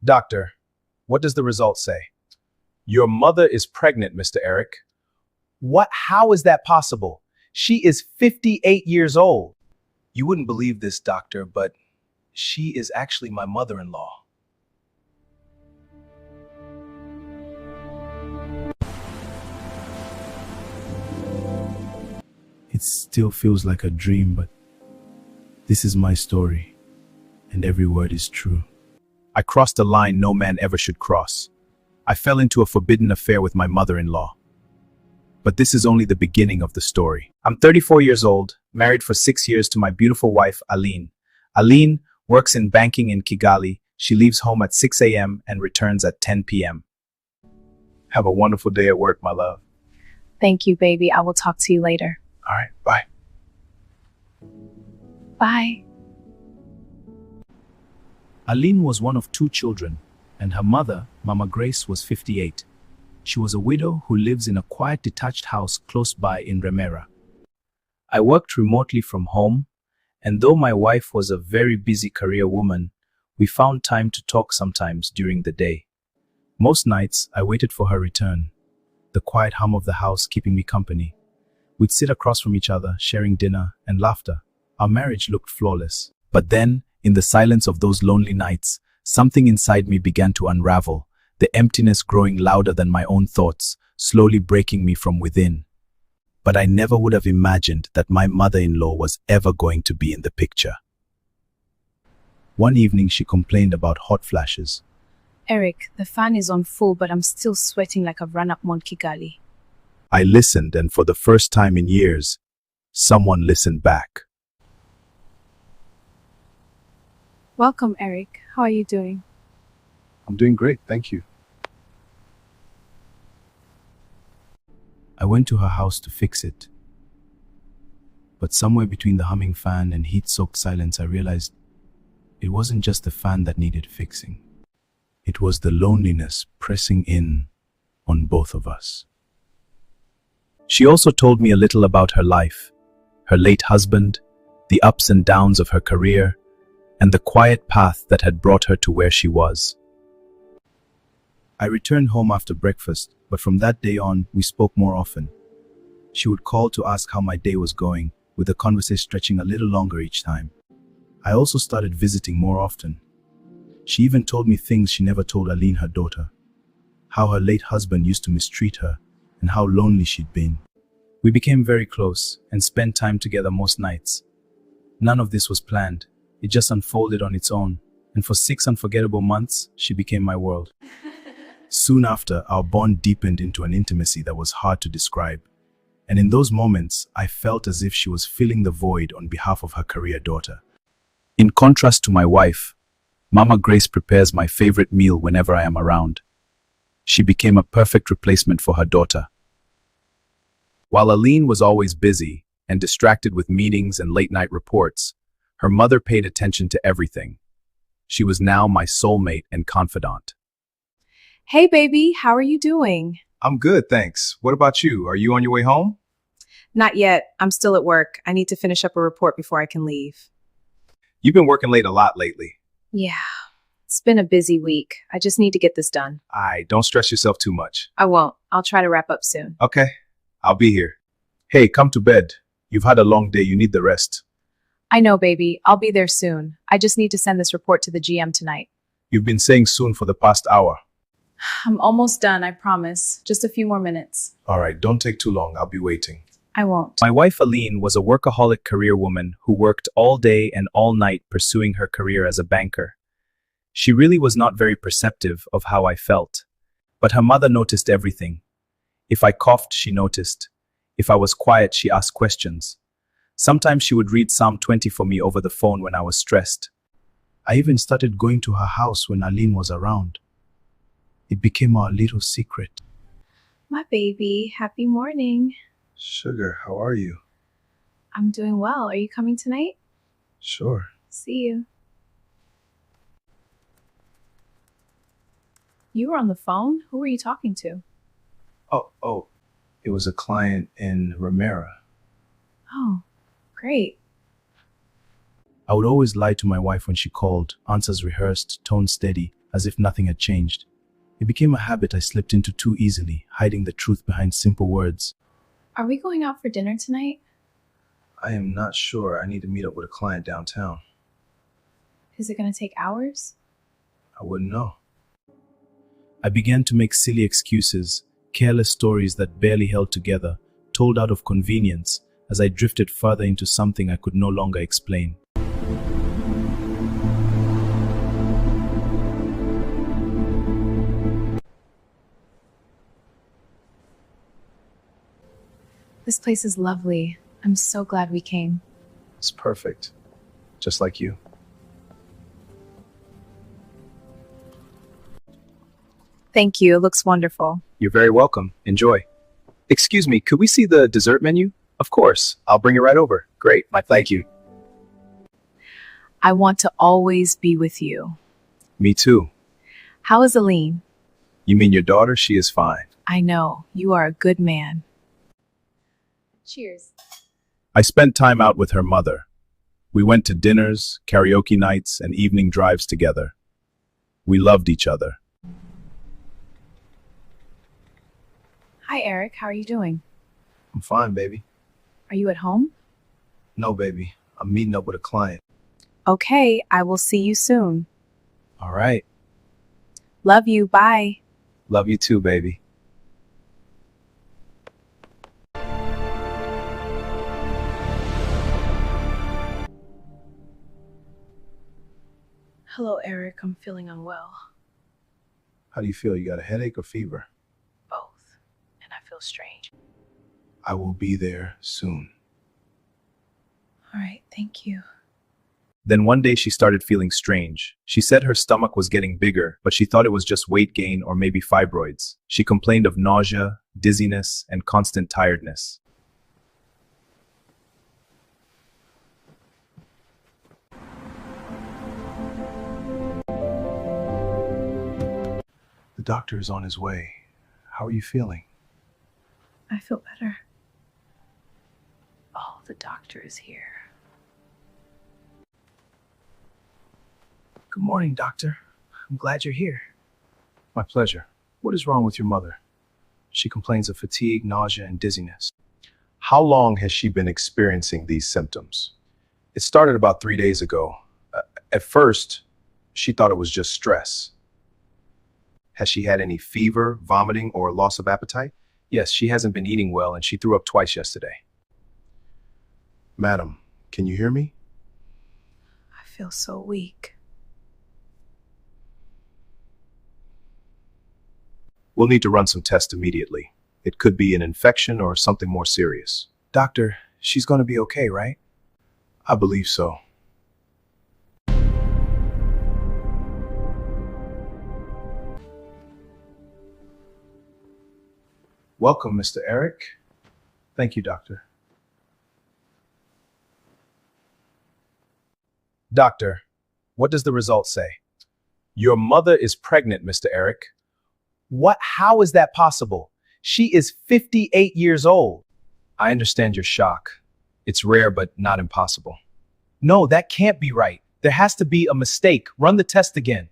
Doctor, what does the result say? Your mother is pregnant, Mr. Eric. What? How is that possible? She is 58 years old. You wouldn't believe this, doctor, but she is actually my mother-in-law. It still feels like a dream, but this is my story, and every word is true. I crossed a line no man ever should cross. I fell into a forbidden affair with my mother-in-law. But this is only the beginning of the story. I'm 34 years old, married for 6 years to my beautiful wife, Aline. Aline works in banking in Kigali. She leaves home at 6 a.m. and returns at 10 p.m. Have a wonderful day at work, my love. Thank you, baby. I will talk to you later. All right, bye. Bye. Aline was one of 2 children, and her mother, Mama Grace, was 58. She was a widow who lives in a quiet detached house close by in Remera. I worked remotely from home, and though my wife was a very busy career woman, we found time to talk sometimes during the day. Most nights, I waited for her return, the quiet hum of the house keeping me company. We'd sit across from each other, sharing dinner and laughter. Our marriage looked flawless. But then, in the silence of those lonely nights, something inside me began to unravel, the emptiness growing louder than my own thoughts, slowly breaking me from within. But I never would have imagined that my mother-in-law was ever going to be in the picture. One evening she complained about hot flashes. Eric, the fan is on full, but I'm still sweating like I've run up Mount Kigali. I listened, and for the first time in years, someone listened back. Welcome, Eric. How are you doing? I'm doing great, thank you. I went to her house to fix it. But somewhere between the humming fan and heat-soaked silence, I realized it wasn't just the fan that needed fixing. It was the loneliness pressing in on both of us. She also told me a little about her life, her late husband, the ups and downs of her career, and the quiet path that had brought her to where she was. I returned home after breakfast, but from that day on, we spoke more often. She would call to ask how my day was going, with the conversation stretching a little longer each time. I also started visiting more often. She even told me things she never told Aline, her daughter. How her late husband used to mistreat her, and how lonely she'd been. We became very close, and spent time together most nights. None of this was planned. It just unfolded on its own, and for 6 unforgettable months, she became my world. Soon after, our bond deepened into an intimacy that was hard to describe. And in those moments, I felt as if she was filling the void on behalf of her career daughter. In contrast to my wife, Mama Grace prepares my favorite meal whenever I am around. She became a perfect replacement for her daughter. While Aline was always busy and distracted with meetings and late-night reports, her mother paid attention to everything. She was now my soulmate and confidant. Hey, baby. How are you doing? I'm good, thanks. What about you? Are you on your way home? Not yet. I'm still at work. I need to finish up a report before I can leave. You've been working late a lot lately. Yeah. It's been a busy week. I just need to get this done. Don't stress yourself too much. I won't. I'll try to wrap up soon. Okay, I'll be here. Hey, come to bed. You've had a long day. You need the rest. I know, baby. I'll be there soon. I just need to send this report to the GM tonight. You've been saying soon for the past hour. I'm almost done, I promise. Just a few more minutes. All right, don't take too long. I'll be waiting. I won't. My wife Aline was a workaholic career woman who worked all day and all night pursuing her career as a banker. She really was not very perceptive of how I felt. But her mother noticed everything. If I coughed, she noticed. If I was quiet, she asked questions. Sometimes she would read Psalm 20 for me over the phone when I was stressed. I even started going to her house when Aline was around. It became our little secret. My baby, happy morning. Sugar, how are you? I'm doing well. Are you coming tonight? Sure. See you. You were on the phone? Who were you talking to? Oh, it was a client in Remera. Oh, great. I would always lie to my wife when she called, answers rehearsed, tone steady. as if nothing had changed. It became a habit I slipped into too easily, hiding the truth behind simple words. Are we going out for dinner tonight? I am not sure. I need to meet up with a client downtown. Is it going to take hours? I wouldn't know. I began to make silly excuses, careless stories that barely held together, told out of convenience, as I drifted further into something I could no longer explain. This place is lovely. I'm so glad we came. It's perfect. Just like you. Thank you. It looks wonderful. You're very welcome. Enjoy. Excuse me, could we see the dessert menu? Of course. I'll bring it right over. Great. Thank you. I want to always be with you. Me too. How is Aline? You mean your daughter? She is fine. I know. You are a good man. Cheers. I spent time out with her mother. We went to dinners, karaoke nights, and evening drives together. We loved each other. Hi, Eric. How are you doing? I'm fine, baby. Are you at home? No, baby. I'm meeting up with a client. Okay, I will see you soon. All right. Love you. Bye. Love you too, baby. Hello, Eric. I'm feeling unwell. How do you feel? You got a headache or fever? Both. And I feel strange. I will be there soon. All right. Thank you. Then one day she started feeling strange. She said her stomach was getting bigger, but she thought it was just weight gain or maybe fibroids. She complained of nausea, dizziness, and constant tiredness. The doctor is on his way. How are you feeling? I feel better. Oh, the doctor is here. Good morning, doctor. I'm glad you're here. My pleasure. What is wrong with your mother? She complains of fatigue, nausea, and dizziness. How long has she been experiencing these symptoms? It started about 3 days ago. At first, she thought it was just stress. Has she had any fever, vomiting, or loss of appetite? Yes, she hasn't been eating well and she threw up twice yesterday. Madam, can you hear me? I feel so weak. We'll need to run some tests immediately. It could be an infection or something more serious. Doctor, she's going to be okay, right? I believe so. Welcome, Mr. Eric. Thank you, doctor. Doctor, what does the result say? Your mother is pregnant, Mr. Eric. What? How is that possible? She is 58 years old. I understand your shock. It's rare, but not impossible. No, that can't be right. There has to be a mistake. Run the test again.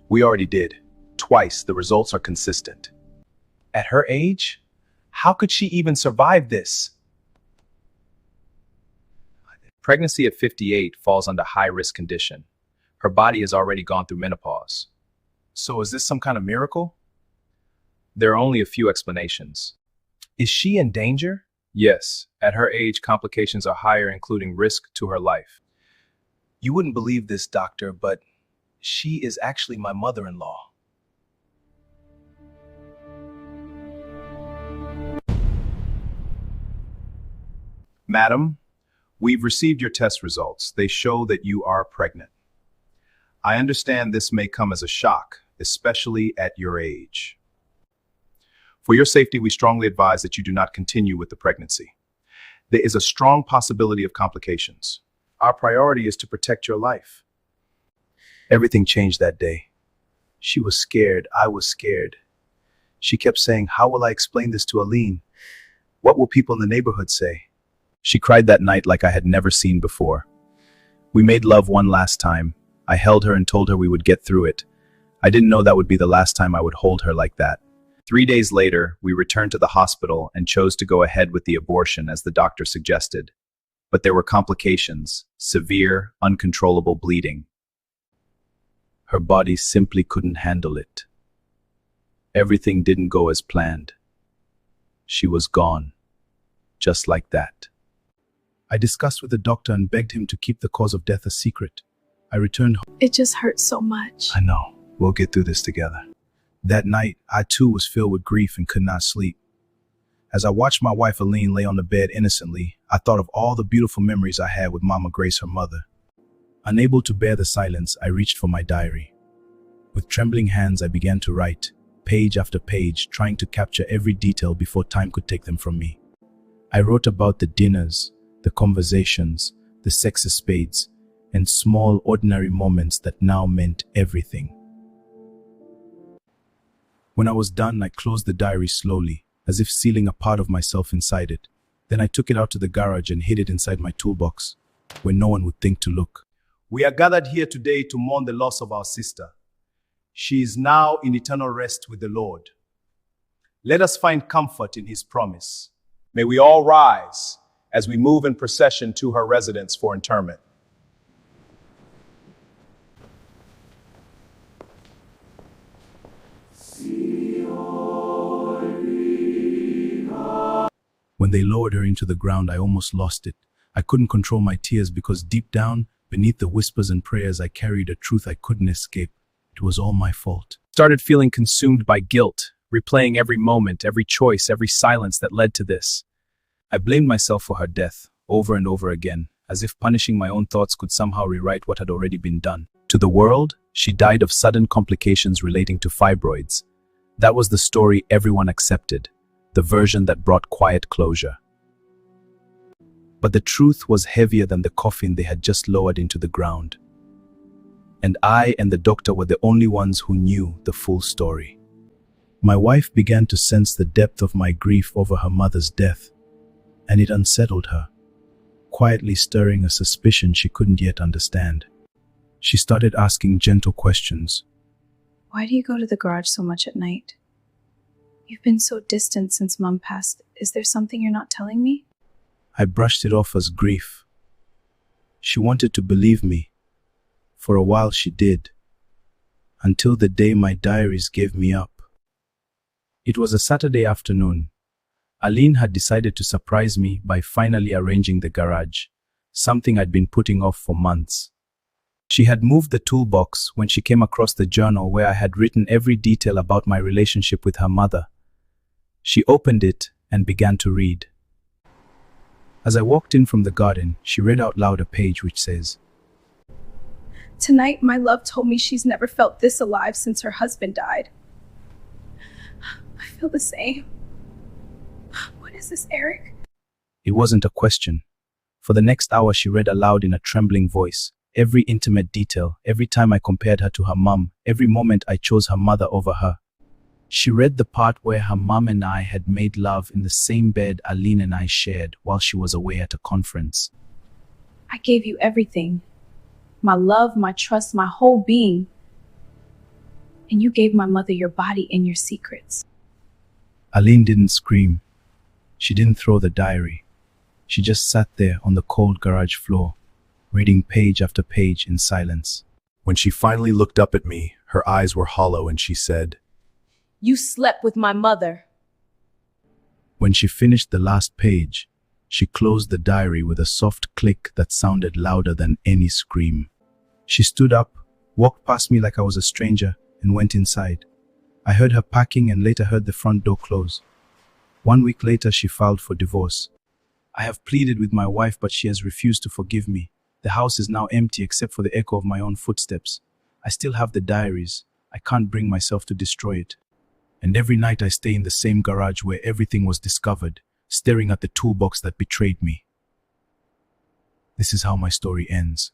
We already did. Twice. The results are consistent. At her age? How could she even survive this? Pregnancy at 58 falls under high-risk condition. Her body has already gone through menopause. So is this some kind of miracle? There are only a few explanations. Is she in danger? Yes, at her age, complications are higher, including risk to her life. You wouldn't believe this, doctor, but she is actually my mother-in-law. Madam, we've received your test results. They show that you are pregnant. I understand this may come as a shock, especially at your age. For your safety, we strongly advise that you do not continue with the pregnancy. There is a strong possibility of complications. Our priority is to protect your life. Everything changed that day. She was scared. I was scared. She kept saying, "How will I explain this to Aline? What will people in the neighborhood say?" She cried that night like I had never seen before. We made love one last time. I held her and told her we would get through it. I didn't know that would be the last time I would hold her like that. 3 days later, we returned to the hospital and chose to go ahead with the abortion as the doctor suggested. But there were complications, severe, uncontrollable bleeding. Her body simply couldn't handle it. Everything didn't go as planned. She was gone, just like that. I discussed with the doctor and begged him to keep the cause of death a secret. I returned home. It just hurts so much. I know, we'll get through this together. That night, I too was filled with grief and could not sleep. As I watched my wife Aline lay on the bed innocently, I thought of all the beautiful memories I had with Mama Grace, her mother. Unable to bear the silence, I reached for my diary. With trembling hands, I began to write, page after page, trying to capture every detail before time could take them from me. I wrote about the dinners, the conversations, the sex escapades, and small, ordinary moments that now meant everything. When I was done, I closed the diary slowly, as if sealing a part of myself inside it. Then I took it out to the garage and hid it inside my toolbox, where no one would think to look. We are gathered here today to mourn the loss of our sister. She is now in eternal rest with the Lord. Let us find comfort in His promise. May we all rise as we move in procession to her residence for interment. When they lowered her into the ground, I almost lost it. I couldn't control my tears because deep down, beneath the whispers and prayers, I carried a truth I couldn't escape. It was all my fault. Started feeling consumed by guilt, replaying every moment, every choice, every silence that led to this. I blamed myself for her death, over and over again, as if punishing my own thoughts could somehow rewrite what had already been done. To the world, she died of sudden complications relating to fibroids. That was the story everyone accepted, the version that brought quiet closure. But the truth was heavier than the coffin they had just lowered into the ground. And I and the doctor were the only ones who knew the full story. My wife began to sense the depth of my grief over her mother's death, and it unsettled her, quietly stirring a suspicion she couldn't yet understand. She started asking gentle questions. Why do you go to the garage so much at night? You've been so distant since Mom passed. Is there something you're not telling me? I brushed it off as grief. She wanted to believe me. For a while she did, until the day my diaries gave me up. It was a Saturday afternoon. Aline had decided to surprise me by finally arranging the garage, something I'd been putting off for months. She had moved the toolbox when she came across the journal where I had written every detail about my relationship with her mother. She opened it and began to read. As I walked in from the garden, she read out loud a page which says, Tonight, my love told me she's never felt this alive since her husband died. I feel the same. What is this, Eric? It wasn't a question. For the next hour, she read aloud in a trembling voice, every intimate detail, every time I compared her to her mom, every moment I chose her mother over her. She read the part where her mom and I had made love in the same bed Aline and I shared while she was away at a conference. I gave you everything. My love, my trust, my whole being. And you gave my mother your body and your secrets. Aline didn't scream. She didn't throw the diary. She just sat there on the cold garage floor, reading page after page in silence. When she finally looked up at me, her eyes were hollow and she said, You slept with my mother. When she finished the last page, she closed the diary with a soft click that sounded louder than any scream. She stood up, walked past me like I was a stranger, and went inside. I heard her packing and later heard the front door close. 1 week later, she filed for divorce. I have pleaded with my wife, but she has refused to forgive me. The house is now empty except for the echo of my own footsteps. I still have the diaries. I can't bring myself to destroy it. And every night I stay in the same garage where everything was discovered, staring at the toolbox that betrayed me. This is how my story ends.